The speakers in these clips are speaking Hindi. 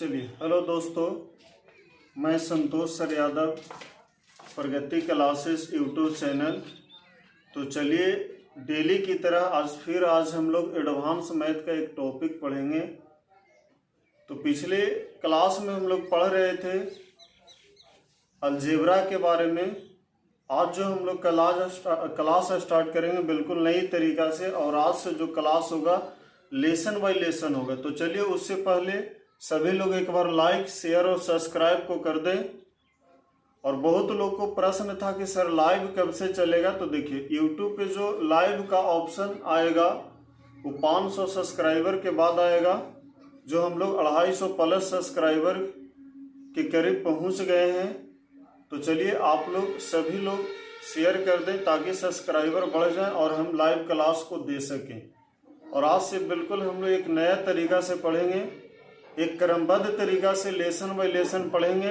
चलिए, हेलो दोस्तों, मैं संतोष सर यादव, प्रगति क्लासेस यूट्यूब चैनल। तो चलिए, डेली की तरह आज हम लोग एडवांस मैथ का एक टॉपिक पढ़ेंगे। तो पिछले क्लास में हम लोग पढ़ रहे थे अलजेब्रा के बारे में। आज जो हम लोग क्लास स्टार्ट करेंगे बिल्कुल नई तरीका से, और आज से जो क्लास होगा लेसन बाय लेसन होगा। तो चलिए, उससे पहले सभी लोग एक बार लाइक, शेयर और सब्सक्राइब को कर दें। और बहुत लोग को प्रश्न था कि सर लाइव कब से चलेगा। तो देखिए, यूट्यूब पे जो लाइव का ऑप्शन आएगा वो 500 सब्सक्राइबर के बाद आएगा। जो हम लोग 250 प्लस सब्सक्राइबर के करीब पहुंच गए हैं। तो चलिए, आप लोग सभी लोग शेयर कर दें ताकि सब्सक्राइबर बढ़ जाए और हम लाइव क्लास को दे सकें। और आज से बिल्कुल हम लोग एक नया तरीका से पढ़ेंगे, एक क्रमबद्ध तरीका से लेसन बाय लेसन पढ़ेंगे।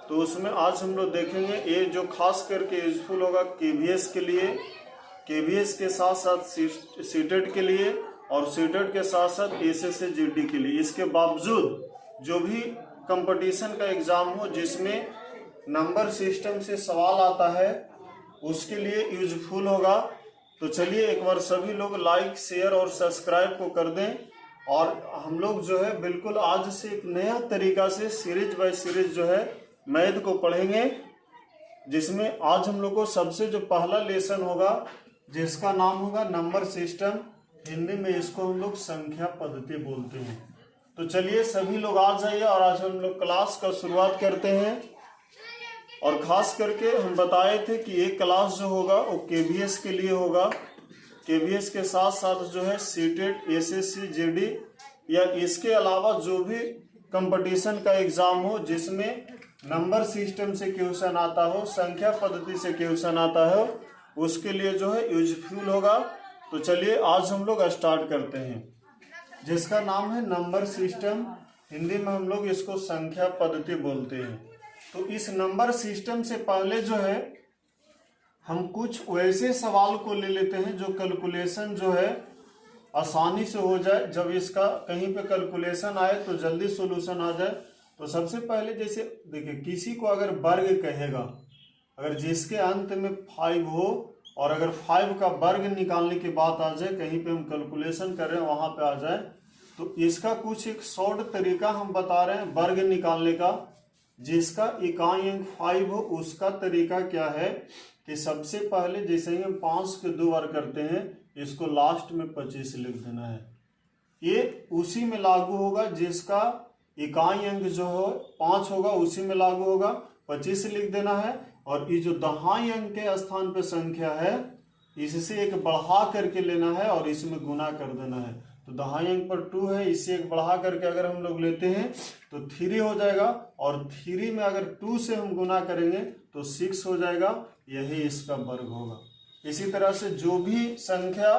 तो उसमें आज हम लोग देखेंगे ये जो खास करके यूजफुल होगा केवीएस के लिए, केवीएस के साथ साथ सीटेट के लिए, और सीटेट के साथ साथ एसएससी जीडी के लिए। इसके बावजूद जो भी कंपटीशन का एग्जाम हो जिसमें नंबर सिस्टम से सवाल आता है उसके लिए यूजफुल होगा। तो चलिए, एक बार सभी लोग लाइक, शेयर और सब्सक्राइब को कर दें। और हम लोग जो है बिल्कुल आज से एक नया तरीका से सीरीज बाय सीरीज जो है मैथ को पढ़ेंगे, जिसमें आज हम लोग को सबसे जो पहला लेसन होगा जिसका नाम होगा नंबर सिस्टम। हिंदी में इसको हम लोग संख्या पद्धति बोलते हैं। तो चलिए, सभी लोग आ जाइए और आज हम लोग क्लास का शुरुआत करते हैं। और खास करके हम बताए थे कि एक क्लास जो होगा वो केवीएस के लिए होगा। केवीएस के साथ साथ जो है सीटेट, एसएससी, जीडी या इसके अलावा जो भी कंपटीशन का एग्जाम हो जिसमें नंबर सिस्टम से क्वेश्चन आता हो, संख्या पद्धति से क्वेश्चन आता है, उसके लिए जो है यूजफुल होगा। तो चलिए, आज हम लोग स्टार्ट करते हैं, जिसका नाम है नंबर सिस्टम। हिंदी में हम लोग इसको संख्या पद्धति बोलते हैं। तो इस नंबर सिस्टम से पहले जो है हम कुछ वैसे सवाल को ले लेते हैं जो कैलकुलेशन जो है आसानी से हो जाए। जब इसका कहीं पे कैलकुलेशन आए तो जल्दी सॉल्यूशन आ जाए। तो सबसे पहले जैसे देखिए, किसी को अगर वर्ग कहेगा, अगर जिसके अंत में 5 हो और अगर 5 का वर्ग निकालने की बात आ जाए, कहीं पे हम कैलकुलेशन कर रहे हैं वहां पे आ जाए, तो इसका कुछ एक शॉर्ट तरीका हम बता रहे हैं वर्ग निकालने का। जिसका इकाई अंक 5 हो उसका तरीका क्या है कि सबसे पहले जैसे ही हम 5 के 2 बार करते हैं, इसको लास्ट में 25 लिख देना है। ये उसी में लागू होगा जिसका इकाई अंक जो हो 5 होगा, उसी में लागू होगा, 25 लिख देना है। और ये जो दहाई अंक के स्थान पे संख्या है इससे एक बढ़ा करके लेना है और इसमें गुना कर देना है। तो दहाई अंक पर 2 है, इससे एक बढ़ा करके अगर हम लोग लेते हैं तो 3 हो जाएगा। और 3 में अगर 2 से हम गुना करेंगे तो 6 हो जाएगा। यही इसका वर्ग होगा। इसी तरह से जो भी संख्या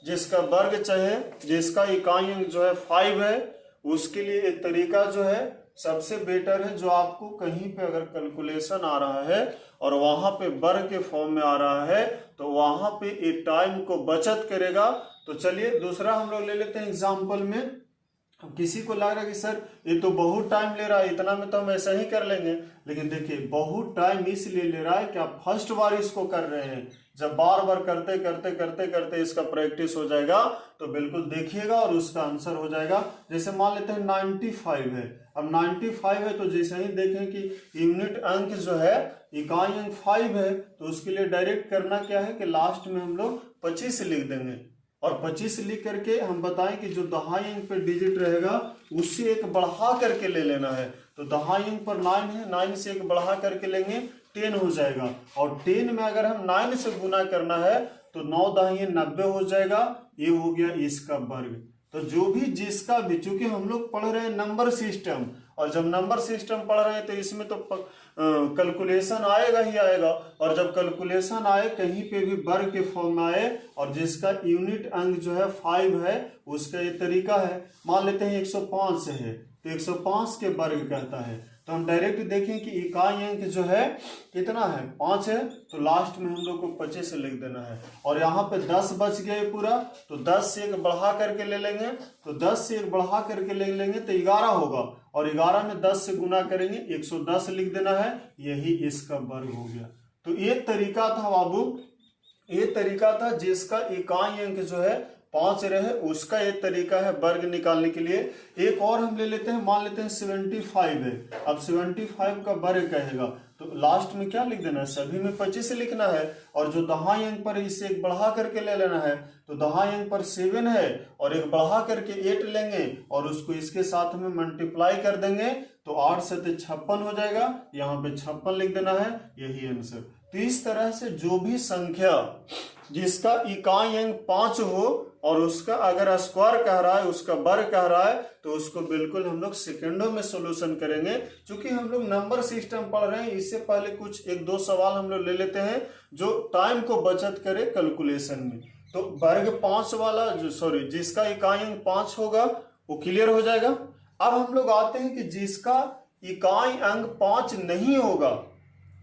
जिसका वर्ग चाहे, जिसका इकाई अंक जो है 5 है, उसके लिए एक तरीका जो है सबसे बेटर है, जो आपको कहीं पे अगर कैलकुलेशन आ रहा है और वहां पे वर्ग के फॉर्म में आ रहा है तो वहां पे एक टाइम को बचत करेगा। तो चलिए, दूसरा हम लोग ले लेते हैं एग्जाम्पल में। किसी को लग रहा है कि सर ये तो बहुत टाइम ले रहा है, इतना में तो हम ऐसा ही कर लेंगे। लेकिन देखिए, बहुत टाइम इसलिए ले रहा है कि आप फर्स्ट बार इसको कर रहे हैं। जब बार बार करते करते करते करते इसका प्रैक्टिस हो जाएगा तो बिल्कुल देखिएगा और उसका आंसर हो जाएगा। जैसे मान लेते हैं 95 है। अब 95 है तो जैसे ही देखें कि यूनिट अंक जो है इकाई अंक 5 है, तो उसके लिए डायरेक्ट करना क्या है कि लास्ट में हम लोग 25 लिख देंगे। और 25 लिख करके हम बताएं कि जो दहाई अंक पे डिजिट रहेगा उससे एक बढ़ा करके ले लेना है। तो दहाई अंक पर 9 है, 9 से एक बढ़ा करके लेंगे, 10 हो जाएगा। और 10 में अगर हम 9 से गुना करना है तो 9 दाहिए 90 हो जाएगा। ये हो गया इसका वर्ग। तो जो भी जिसका भी, चूंकि हम लोग पढ़ रहे हैं नंबर सिस्टम, और जब नंबर सिस्टम पढ़ रहे हैं तो इसमें तो कैलकुलेशन आएगा ही आएगा। और जब कैलकुलेशन आए, कहीं पे भी वर्ग के फॉर्म में आए और जिसका यूनिट अंक जो है 5 है, उसका ये तरीका है। मान लेते हैं 105 से है तो 105 के वर्ग कहता है। तो हम डायरेक्ट देखें कि इकाई अंक जो है कितना है, 5 है, तो लास्ट में हम लोग को 25 लिख देना है। और यहाँ पे 10 बच गया पूरा, तो 10 से 1 बढ़ा करके ले लेंगे, तो 10 से 1 बढ़ा करके ले लेंगे तो 11 होगा, और 11 में 10 से गुना करेंगे 110 लिख देना है, यही इसका वर्ग हो गया। तो ये तरीका था बाबू, ये तरीका था जिसका इकाई अंक जो है 5 रहे, उसका ये तरीका है वर्ग निकालने के लिए। एक और हम ले लेते हैं, मान लेते हैं 75 है, अब 75 का वर्ग कहेगा तो लास्ट में क्या लिख देना है, सभी में 25 लिखना है, और जो दहाई अंक पर इसे 1 बढ़ा करके ले लेना है, तो दहाई अंक पर 7 है और 1 बढ़ा करके 8 लेंगे और उसको इसके साथ में मल्टीप्लाई कर देंगे, तो 8 से 56 हो जाएगा, यहाँ पे 56 लिख देना है, यही आंसर। तो इस तरह से जो भी संख्या जिसका इकाई अंक 5 हो और उसका अगर स्क्वायर कह रहा है, उसका वर्ग कह रहा है, तो उसको बिल्कुल हम लोग सेकंडों में सॉल्यूशन करेंगे। क्योंकि हम लोग नंबर सिस्टम पढ़ रहे हैं, इससे पहले कुछ 1-2 सवाल हम लोग ले लेते हैं जो टाइम को बचत करे कैलकुलेशन में। तो वर्ग 5 वाला जिसका इकाई अंक 5 होगा वो क्लियर हो जाएगा। अब हम लोग आते हैं कि जिसका इकाई अंक 5 नहीं होगा,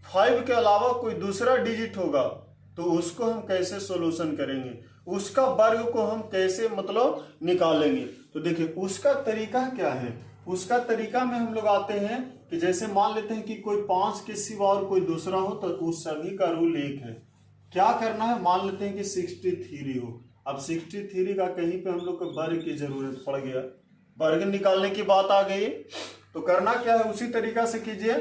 5 के अलावा कोई दूसरा डिजिट होगा, तो उसको हम कैसे सॉल्यूशन करेंगे, उसका वर्ग को हम कैसे मतलब निकालेंगे। तो देखिए उसका तरीका क्या है, उसका तरीका में हम लोग आते हैं कि जैसे मान लेते हैं कि कोई 5 के सिवा और कोई दूसरा हो, तो उस सभी का रूल एक है। क्या करना है, मान लेते हैं कि 63 हो, अब 63 का कहीं पे हम लोग को वर्ग की जरूरत पड़ गया, वर्ग निकालने की बात आ गई, तो करना क्या है, उसी तरीका से कीजिए।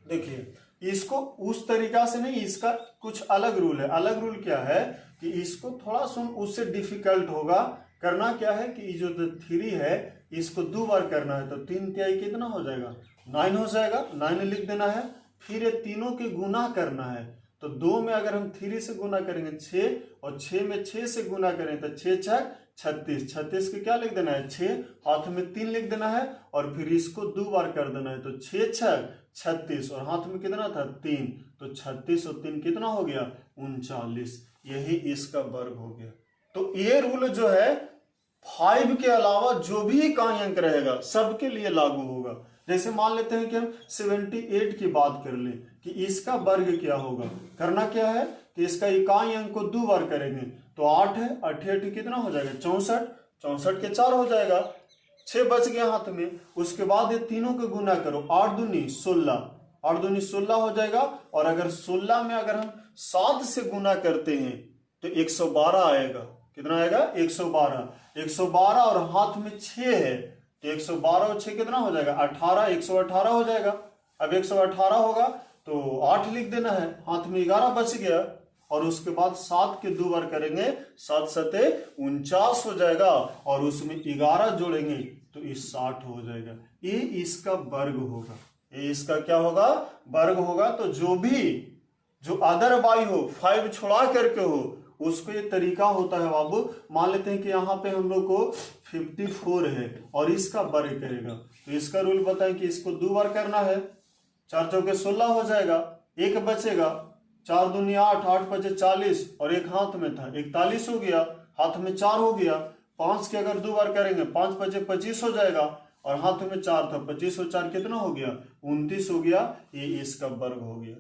देखिए इसको उस तरीका से नहीं, इसका कुछ अलग रूल है। अलग रूल क्या है कि इसको थोड़ा सा उससे डिफिकल्ट होगा। करना क्या है कि जो 3 है इसको 2 बार करना है, तो 3 तिहाई कितना हो जाएगा, 9 हो जाएगा, 9 लिख देना है। फिर ये तीनों के गुना करना है, तो 2 में अगर हम 3 से गुना करेंगे 6, और 6 में 6 से गुना करें तो 6 6 36, 36 के क्या लिख देना है 6, हाथ में 3 लिख देना है, और फिर इसको 2 बार कर देना है, तो 6 6 36, और हाथ में कितना था 3, तो 36 और 3 कितना हो गया 39, यही इसका वर्ग हो गया। तो ये रूल जो है 5 के अलावा जो भी इकाई अंक रहेगा सबके लिए लागू होगा। जैसे मान लेते हैं कि हम 78 की बात कर लें कि इसका वर्ग क्या होगा। करना क्या है कि इसका इकाई अंक को 2 बार करेंगे, तो 8 है, 8 कितना हो जाएगा 64, 64 के 4 हो जाएगा, 6 बच गया हाथ में। उसके बाद ये तीनों के गुना करो, 8 दूनी 16, 8 दूनी 16 हो जाएगा, और अगर 16 में अगर हम 7 से गुना करते हैं तो 112 आएगा। कितना आएगा 112, 112 और हाथ में 6 है, तो 112 और 6 कितना हो जाएगा 18, 118 हो जाएगा। अब 118 होगा तो 8 लिख देना है, हाथ में 11 बच गया, और उसके बाद 7 के 2 बार करेंगे, 7 7 49 हो जाएगा, और उसमें 11 जोड़ेंगे तो इस 60 हो जाएगा। ये इसका वर्ग होगा, ये इसका क्या होगा वर्ग होगा। तो जो अदर बाई हो 5 छोड़ा करके हो उसको ये तरीका होता है बाबू। मान लेते हैं कि यहाँ पे हम लोग को 54 है और इसका वर्ग करेगा, तो इसका रूल बताएं कि इसको 2 बार करना है, 4 चौके 16 हो जाएगा, 1 बचेगा, 4 दूनी 8, 8 5 40, और 1 हाथ में था 41 हो गया, हाथ में 4 हो गया। 5 के अगर 2 बार करेंगे 5 5 25 हो जाएगा, और हाथ में 4 था, 25 और 4 कितना हो गया 29 हो गया, ये इसका वर्ग हो गया।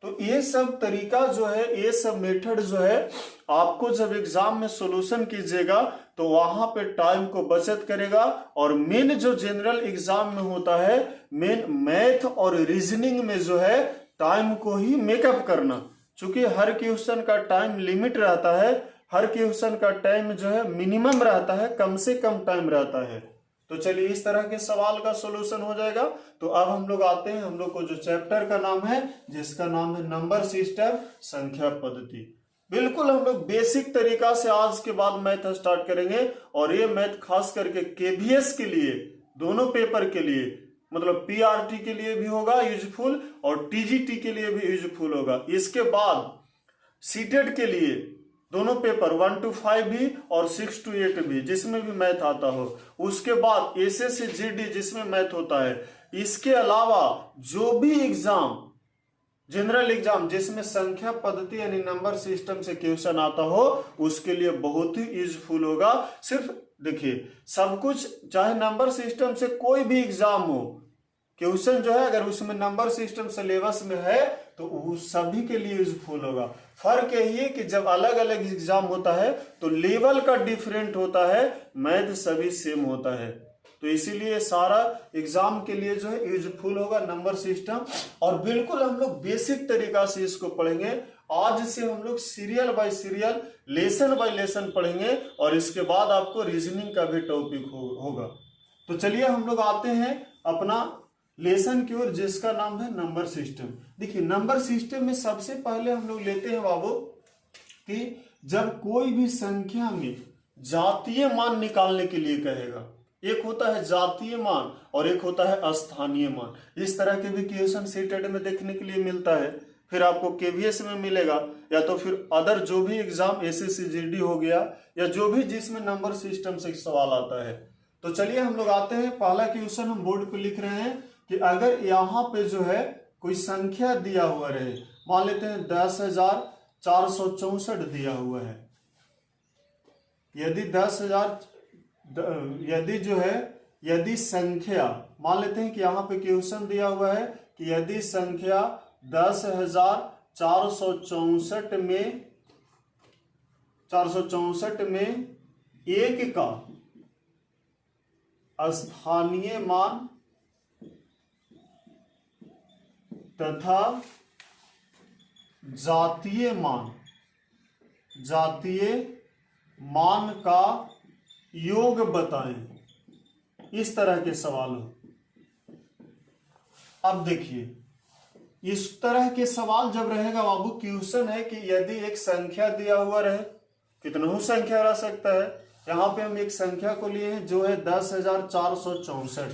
तो ये सब तरीका जो है, ये सब मेथड जो है, आपको जब एग्जाम में सॉल्यूशन कीजिएगा तो वहां पे टाइम को बचत करेगा। और मेन जो जनरल एग्जाम में होता है, मेन मैथ और रीजनिंग में जो है टाइम को ही मेकअप करना, चूंकि हर क्वेश्चन का टाइम लिमिट रहता है, हर क्वेश्चन का टाइम जो है मिनिमम रहता है, कम से कम टाइम रहता है। तो चलिए इस तरह के सवाल का सॉल्यूशन हो जाएगा। तो अब हम लोग आते हैं, हम लोग को जो चैप्टर का नाम है जिसका नाम है नंबर सिस्टम संख्या पद्धति। बिल्कुल हम लोग बेसिक तरीका से आज के बाद मैथ स्टार्ट करेंगे, और ये मैथ खास करके केवीएस के लिए, दोनों पेपर के लिए, मतलब पीआरटी के लिए भी होगा यूजफुल और टीजीटी के लिए भी यूजफुल होगा। इसके बाद सीटेट के लिए दोनों पेपर 1 to 5 भी और 6 to 8 भी, जिसमें भी मैथ आता हो। उसके बाद एसएससी जीडी जिसमें मैथ होता है। इसके अलावा जो भी एग्जाम, जनरल एग्जाम जिसमें संख्या पद्धति यानी नंबर सिस्टम से क्वेश्चन आता हो, उसके लिए बहुत ही यूजफुल होगा। सिर्फ देखिए सब कुछ, चाहे नंबर सिस्टम से कोई भी एग्जाम हो, क्वेश्चन जो है अगर उसमें नंबर सिस्टम सिलेबस में है तो वो सभी के लिए यूजफुल होगा। फर्क यही है कि जब अलग अलग एग्जाम होता है तो लेवल का डिफरेंट होता है, मैथ सभी सेम होता है। तो इसीलिए सारा एग्जाम के लिए जो है यूजफुल होगा नंबर सिस्टम। और बिल्कुल हम लोग बेसिक तरीका से इसको पढ़ेंगे। आज से हम लोग serial bye serial, lesson bye lesson पढ़ेंगे और इसके बाद आपको रीजनिंग का भी टॉपिक होगा। तो चलिए हम लोग आते हैं अपना लेसन की ओर, जिसका नाम है नंबर सिस्टम। देखिए नंबर सिस्टम में सबसे पहले हम लोग लेते हैं बाबू कि जब कोई भी संख्या में जातीय मान निकालने के लिए कहेगा, एक होता है जातीय मान और एक होता है स्थानीय मान। इस तरह के भी क्वेश्चन सीटेट में देखने के लिए मिलता है, फिर आपको केवीएस में मिलेगा, या तो फिर अदर जो भी एग्जाम एसएससी जीडी हो गया या जो भी जिसमें नंबर सिस्टम से सवाल आता है। तो चलिए हम लोग आते हैं। पहला क्वेश्चन हम बोर्ड पे लिख रहे हैं कि अगर यहाँ पे जो है कोई संख्या दिया हुआ रहे, मान लेते हैं 10,464 दिया हुआ है। यदि संख्या, मान लेते हैं कि यहाँ पे क्वेश्चन दिया हुआ है कि यदि संख्या 10,464 में एक का स्थानीय मान तथा जातीय मान का योग बताएं, इस तरह के सवाल हो। अब देखिए इस तरह के सवाल जब रहेगा बाबू, क्वेश्चन है कि यदि एक संख्या दिया हुआ रहे, कितना ही संख्या रह सकता है। यहां पे हम एक संख्या को लिए हैं जो है 10,464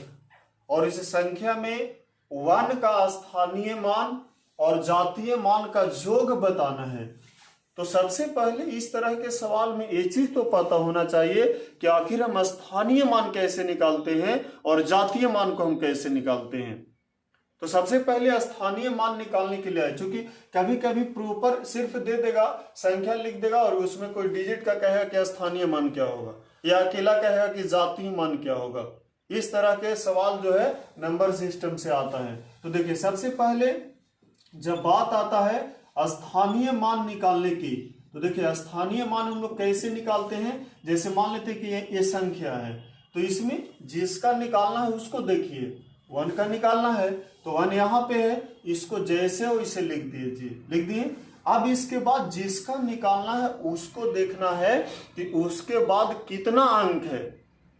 और इस संख्या में 1 का स्थानीय मान और जातीय मान का योग बताना है। तो सबसे पहले इस तरह के सवाल में ये चीज तो पता होना चाहिए कि आखिर हम स्थानीय मान कैसे निकालते हैं और जातीय मान को हम कैसे निकालते हैं। तो सबसे पहले स्थानीय मान निकालने के लिए, चूंकि कभी कभी प्रॉपर सिर्फ दे देगा, संख्या लिख देगा और उसमें कोई डिजिट का कहेगा कि स्थानीय मान क्या होगा, या अकेला कहेगा कि जातीय मान क्या होगा। इस तरह के सवाल जो है नंबर सिस्टम से आता है। तो देखिए सबसे पहले जब बात आता है स्थानीय मान निकालने की, तो देखिए स्थानीय मान हम लोग कैसे निकालते हैं। जैसे मान लेते हैं कि ये संख्या है, तो इसमें जिसका निकालना है उसको देखिए 1 का निकालना है, तो 1 यहाँ पे है, इसको जैसे हो इसे लिख दीजिए, लिख दिए। अब इसके बाद जिसका निकालना है उसको देखना है कि उसके बाद कितना अंक है।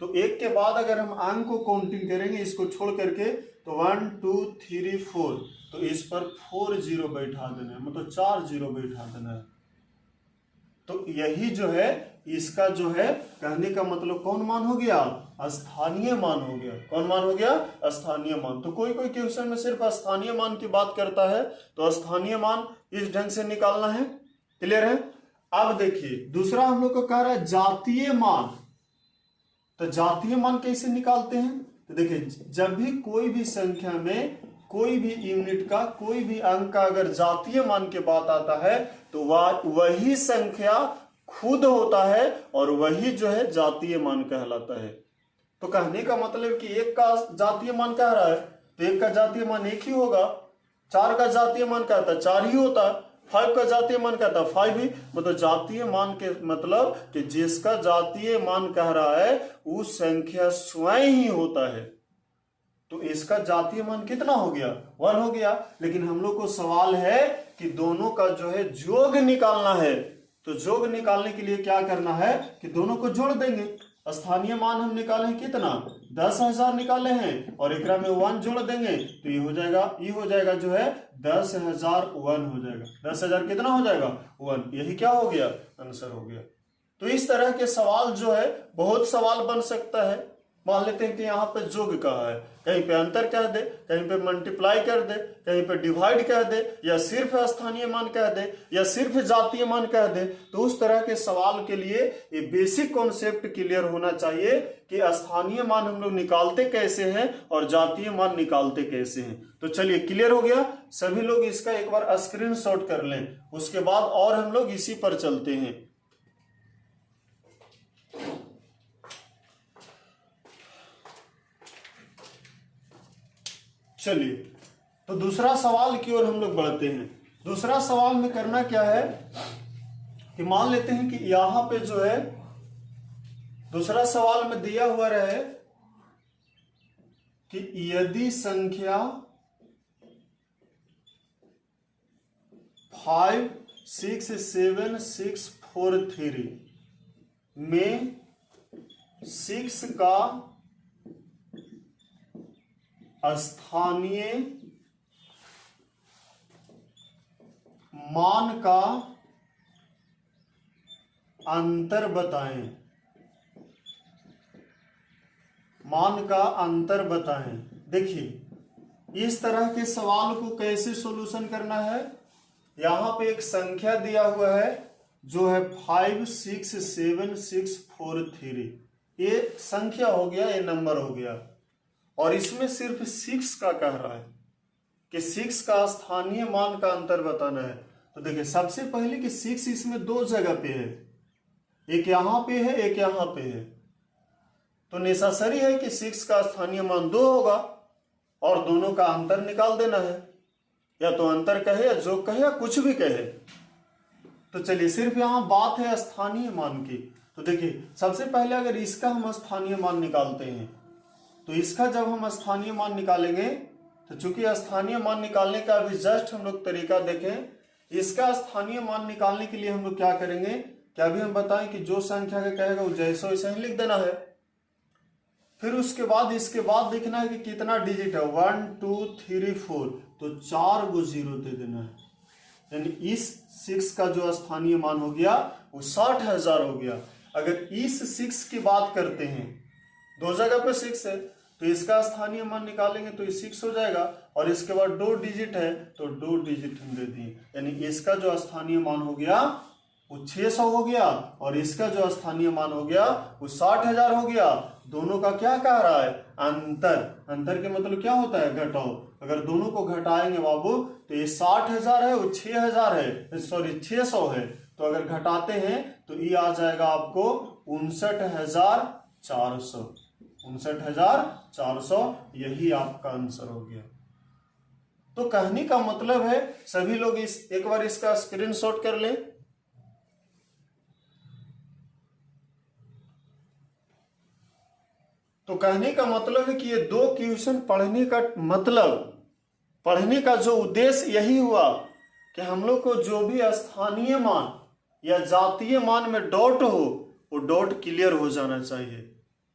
तो एक के बाद अगर हम अंक को काउंटिंग करेंगे इसको छोड़ करके, तो 1 2 3 4, तो इस पर 4 0 बैठा देना है, मतलब 4 0 बैठा देना है। तो यही जो है इसका जो है कहने का मतलब कौन मान हो गया, स्थानीय मान हो गया। कौन मान हो गया, स्थानीय मान। तो कोई कोई क्वेश्चन में सिर्फ स्थानीय मान की बात करता है, तो स्थानीय मान इस ढंग से निकालना है। क्लियर है। अब देखिए दूसरा हम लोग को कह रहा है जातीय मान। तो जातीय मान कैसे निकालते हैं, तो देखिए जब भी कोई भी संख्या में कोई भी यूनिट का कोई भी अंक का अगर जातीय मान की बात आता है तो वही संख्या खुद होता है और वही जो है जातीय मान कहलाता है। तो कहने का मतलब कि एक का जातीय मान कह रहा है तो एक का जातीय मान एक ही होगा, 4 का जातीय मान कहता है 4 ही होता है, 5 का जातीय मान कहता है 5 ही। मतलब जातीय मान के मतलब कि जिसका जातीय मान कह रहा है उस संख्या स्वयं ही होता है। तो इसका जातीय मान कितना हो गया, 1 हो गया। लेकिन हम लोग को सवाल है कि दोनों का जो है योग निकालना है। तो योग निकालने के लिए क्या करना है कि दोनों को जोड़ देंगे। स्थानीय मान हम निकाले हैं कितना, 10,000 निकाले हैं और एकरा में 1 जोड़ देंगे तो ये हो जाएगा जो है 10,001 हो जाएगा। 10,000 कितना हो जाएगा, 1। यही क्या हो गया, आंसर हो गया। तो इस तरह के सवाल जो है बहुत सवाल बन सकता है। मान लेते हैं कि यहाँ पे जोग कहा है, कहीं पे अंतर कह दे, कहीं पे मल्टीप्लाई कर दे, कहीं पे डिवाइड कह दे, या सिर्फ स्थानीय मान कह दे, या सिर्फ जातीय मान कह दे। तो उस तरह के सवाल के लिए ये बेसिक कॉन्सेप्ट क्लियर होना चाहिए कि स्थानीय मान हम लोग निकालते कैसे हैं और जातीय मान निकालते कैसे हैं। तो चलिए क्लियर हो गया। सभी लोग इसका एक बार स्क्रीनशॉट कर लें, उसके बाद और हम लोग इसी पर चलते हैं। चलिए तो दूसरा सवाल की ओर हम लोग बढ़ते हैं। दूसरा सवाल में करना क्या है कि मान लेते हैं कि यहां पे जो है दूसरा सवाल में दिया हुआ रहे कि यदि संख्या 5 6 7 6 4 3 में 6 का स्थानीय मान का अंतर बताएं, मान का अंतर बताएं। देखिए इस तरह के सवाल को कैसे सॉल्यूशन करना है। यहां पे एक संख्या दिया हुआ है जो है 5 6 7 6 4 3। ये संख्या हो गया, ये नंबर हो गया, और इसमें सिर्फ 6 का कह रहा है कि 6 का स्थानीय मान का अंतर बताना है। तो देखिए सबसे पहले कि 6 इसमें दो जगह पे है, एक यहां पे है एक यहां पे है, तो नेसेसरी है कि 6 का स्थानीय मान 2 होगा और दोनों का अंतर निकाल देना है। या तो अंतर कहे या जो कहे या कुछ भी कहे। तो चलिए सिर्फ यहां बात है स्थानीय मान की। तो देखिए सबसे पहले अगर इसका हम स्थानीय मान निकालते हैं तो इसका जब हम स्थानीय मान निकालेंगे तो चूंकि स्थानीय मान निकालने का अभी जस्ट हम लोग तरीका देखें, इसका स्थानीय मान निकालने के लिए हम लोग क्या करेंगे कि अभी हम बताएं कि जो संख्या का कहेगा वो जैसे वैसे ही लिख देना है। फिर उसके बाद इसके बाद देखना है कि कितना डिजिट है, 1 2 3 4, तो 4 गो जीरो दे देना है। यानी इस 6 का जो स्थानीय मान हो गया वो 60,000 हो गया। अगर इस 6 की बात करते हैं, दो जगह पे 6 है तो इसका स्थानीय मान निकालेंगे तो ये 6 हो जाएगा, और इसके बाद 2 डिजिट है तो 2 डिजिट हम दे दिए। यानी इसका जो स्थानीय मान हो गया वो 600 हो गया और इसका जो स्थानीय मान हो गया वो 60,000 हो गया। दोनों का क्या कह रहा है, अंतर। अंतर के मतलब क्या होता है, घटाओ। अगर दोनों को घटाएंगे बाबू तो ये 60,000 है वो 6,000 है, सॉरी 600 है, तो अगर घटाते हैं तो ये आ जाएगा आपको 59,400। 59,400 यही आपका आंसर हो गया। तो कहने का मतलब है सभी लोग एक बार इसका स्क्रीनशॉट कर लें। तो कहने का मतलब है कि ये 2 क्वेश्चन पढ़ने का मतलब, पढ़ने का जो उद्देश्य यही हुआ कि हम लोग को जो भी स्थानीय मान या जातीय मान में डॉट हो वो डॉट क्लियर हो जाना चाहिए।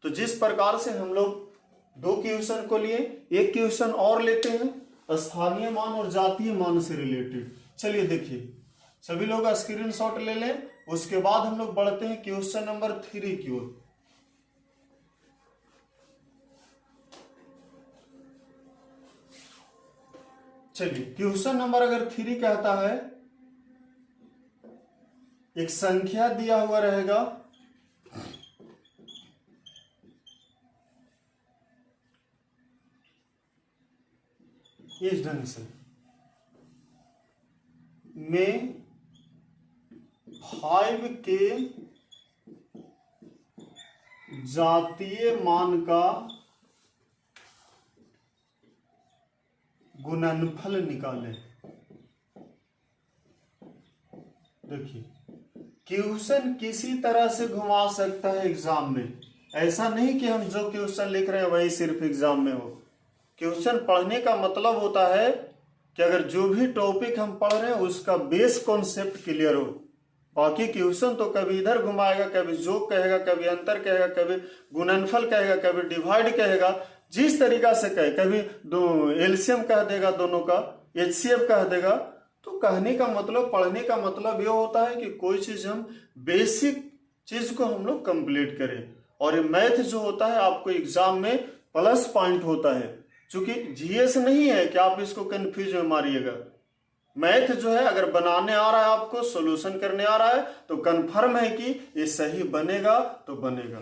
तो जिस प्रकार से हम लोग 2 क्वेश्चन को लिए, एक क्वेश्चन और लेते हैं स्थानीय मान और जातीय मान से रिलेटेड। चलिए देखिए सभी लोग स्क्रीनशॉट ले लें, उसके बाद हम लोग बढ़ते हैं क्वेश्चन नंबर 3 की ओर। चलिए क्वेश्चन नंबर अगर 3 कहता है, एक संख्या दिया हुआ रहेगा इस ढंग से, में 5 के जातीय मान का गुणनफल निकालें। देखिए क्वेश्चन किसी तरह से घुमा सकता है एग्जाम में, ऐसा नहीं कि हम जो क्वेश्चन लिख रहे हैं वही सिर्फ एग्जाम में हो। क्वेश्चन पढ़ने का मतलब होता है कि अगर जो भी टॉपिक हम पढ़ रहे हैं उसका बेस कॉन्सेप्ट क्लियर हो। बाकी क्वेश्चन तो कभी इधर घुमाएगा, कभी जोक कहेगा, कभी अंतर कहेगा, कभी गुणनफल कहेगा, कभी डिवाइड कहेगा, जिस तरीका से कहे, कभी एलसीएम कह देगा, दोनों का एचसीएफ कह देगा। तो कहने का मतलब, पढ़ने का मतलब यह होता है कि कोई चीज हम बेसिक चीज को हम लोग कंप्लीट करें। और ये मैथ जो होता है आपको एग्जाम में प्लस पॉइंट होता है, क्योंकि जीएस नहीं है कि आप इसको कंफ्यूज में मारिएगा। मैथ जो है अगर बनाने आ रहा है, आपको सॉल्यूशन करने आ रहा है, तो कंफर्म है कि ये सही बनेगा तो बनेगा।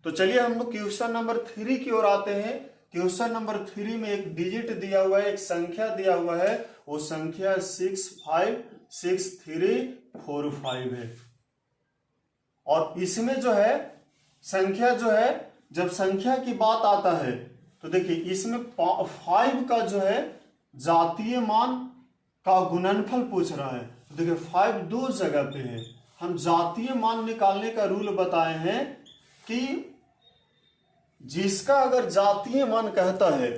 तो चलिए हम लोग क्वेश्चन नंबर 3 की ओर आते हैं। क्वेश्चन नंबर 3 में एक डिजिट दिया हुआ है, एक संख्या दिया हुआ है, वो संख्या 656345 है। और इसमें जो है संख्या जो है, जब संख्या की बात आता है तो देखिए इसमें 5 का जो है जातीय मान का गुणनफल पूछ रहा है। तो देखिए 5 दो जगह पे है। हम जातीय मान निकालने का रूल बताए हैं कि जिसका अगर जातीय मान कहता है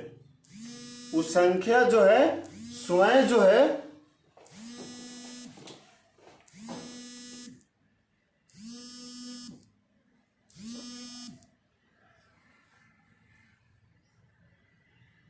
उस संख्या जो है स्वयं जो है